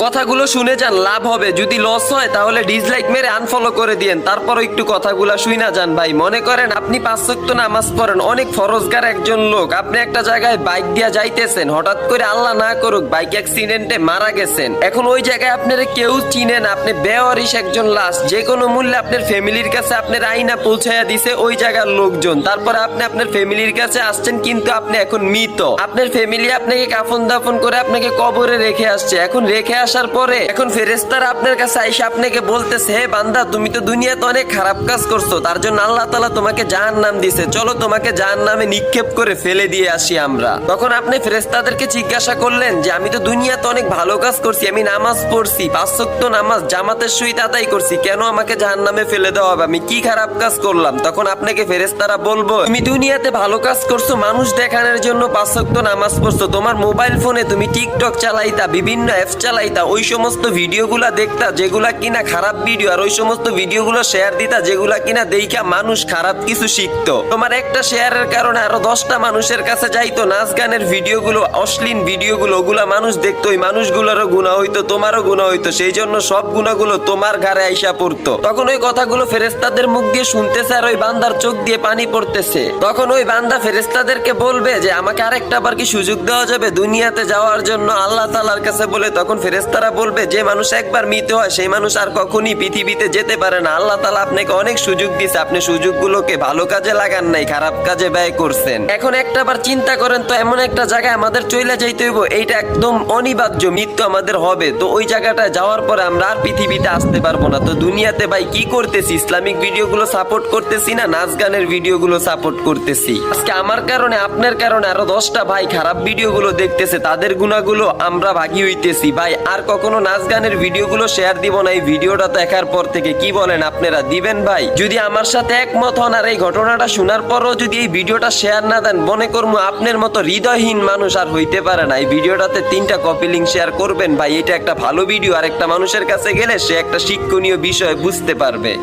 কথাগুলো শুনে যান, লাভ হবে। যদি লস হয় তাহলে ডিসলাইক মেরে আনফলো করে দিয়েন, তারপরও একটু কথাগুলো শুইনা যান ভাই। মনে করেন আপনি 5 ওয়াক্ত নামাজ পড়েন, অনেক ফরজগার একজন লোক, আপনি একটা জায়গায় বাইক দিয়া যাইতেছেন, হঠাৎ করে আল্লাহ না করুক বাইক অ্যাক্সিডেন্টে মারা গেছেন। এখন ওই জায়গায় আপনারা কেউ চিনে না, আপনি বেওয়ারিশ একজন লাশ, যে কোনো মূল্যে আপনার ফ্যামিলির কাছে আপনার আইনা পৌঁছাইয়া দিছে ওই জায়গার লোকজন। তারপরে আপনি আপনার ফ্যামিলির কাছে আসছেন, কিন্তু আপনি এখন মৃত। আপনার ফ্যামিলি আপনাকে কাফন দাফন করে আপনাকে কবরে রেখে আসছে। এখন রেখে আসার পরে এখন ফেরেশতারা আপনার কাছে আইসা আপনাকে বলতেছে, হে বান্দা, তুমি তো দুনিয়াতে অনেক খারাপ কাজ করছো, তার জন্য আল্লাহ তাআলা তোমাকে জাহান্নাম দিছে, চলো তোমাকে জাহান্নামে নিক্ষেপ করে ফেলে দিয়ে আসি আমরা। তখন আপনি ফেরেশতাদেরকে জিজ্ঞাসা করলেন যে আমি তো দুনিয়াতে অনেক ভালো কাজ করছি, আমি নামাজ পড়ছি, 5 ওয়াক্ত নামাজ জামাতের সহিত আদায় করছি, কেন আমাকে জাহান্নামে ফেলে দেওয়া হবে, আমি কি খারাপ কাজ করলাম? তখন আপনাকে ফেরেশতারা বলবো, তুমি দুনিয়াতে ভালো কাজ করছো, মানুষ দেখানোর জন্য 5 ওয়াক্ত নামাজ পড়ছো, তোমার মোবাইল ফোনে তুমি টিকটক চালাইতা, বিভিন্ন অ্যাপস চালাইতা, ওই সমস্ত ভিডিওগুলা দেখতা যেগুলা কিনা খারাপ ভিডিও, আর ওই সমস্ত ভিডিওগুলো শেয়ার দিতা যেগুলা কিনা দেইখা মানুষ খারাপ কিছু শিখতো। তোমার একটা শেয়ারের কারণে আরো 10টা মানুষের কাছে যাইতো নাচ গানের ভিডিওগুলো, অশ্লীল ভিডিওগুলো, ওগুলা মানুষ দেখতো, ওই মানুষগুলোরও গুনাহ হইতো, তোমারও গুনাহ হইতো, সেই জন্য সব গুনাহগুলো তোমার ঘাড়ে আইসা পড়তো। তখন ওই কথাগুলো ফেরেশতাদের মুখ দিয়ে শুনতেছে, আর ওই বান্দার চোখ দিয়ে পানি পড়তেছে। তখন ওই বান্দা ফেরেশতাদেরকে বলবে যে আমাকে আরেকটা বার কি সুযোগ দেওয়া যাবে দুনিয়াতে যাওয়ার জন্য আল্লাহ তাআলার কাছে বলে। তখন ফেরেশতারা বলবে, যে মানুষ একবার মৃত হয় সেই মানুষ আর কখনই পৃথিবীতে যেতে পারে না। আল্লাহ তাআলা আপনাকে অনেক সুযোগ দিয়েছে, আপনি সুযোগগুলোকে ভালো কাজে লাগান নাই, খারাপ কাজে ব্যয় করছেন। এখন একটা বার চিন্তা করেন তো, এমন একটা জায়গায় আমাদের চলে যাইতে হইব, এইটা একদম অনিবার্য, মৃত্যু আমাদের হবে। তো ওই জায়গাটায় যাওয়ার পরে আমরা আর পৃথিবীতে আসতে পারবো না। তো দুনিয়াতে ভাই কি করতেছি? ইসলামিক ভিডিওগুলো সাপোর্ট করতেছি না নাচ গানের ভিডিওগুলো সাপোর্ট করতেছি? আজকে আমার কারণে আপনার কারণে আরো 10টা ভাই খারাপ ভিডিওগুলো দেখতেছে, তাদের গুণাগুলো আমরা ভাগি হইতেছি। ভাই আর কখনো নাচ গানের ভিডিওগুলো শেয়ার দিব না এই ভিডিওটা দেখার পর থেকে। কি বলেন আপনারা, দিবেন ভাই? যদি আমার সাথে একমত হন আর এই ঘটনাটা শোনার পরও যদি এই ভিডিওটা শেয়ার না দেন, মনে করবো আপনার মতো হৃদয়হীন মানুষ আর হইতে পারে না। এই ভিডিওটাতে 3টা কপি লিংক শেয়ার করবেন ভাই, এটা একটা ভালো ভিডিও, আর একটা মানুষের কাছে গেলে সে একটা শিক্ষণীয় বিষয় বুঝতে পারবে।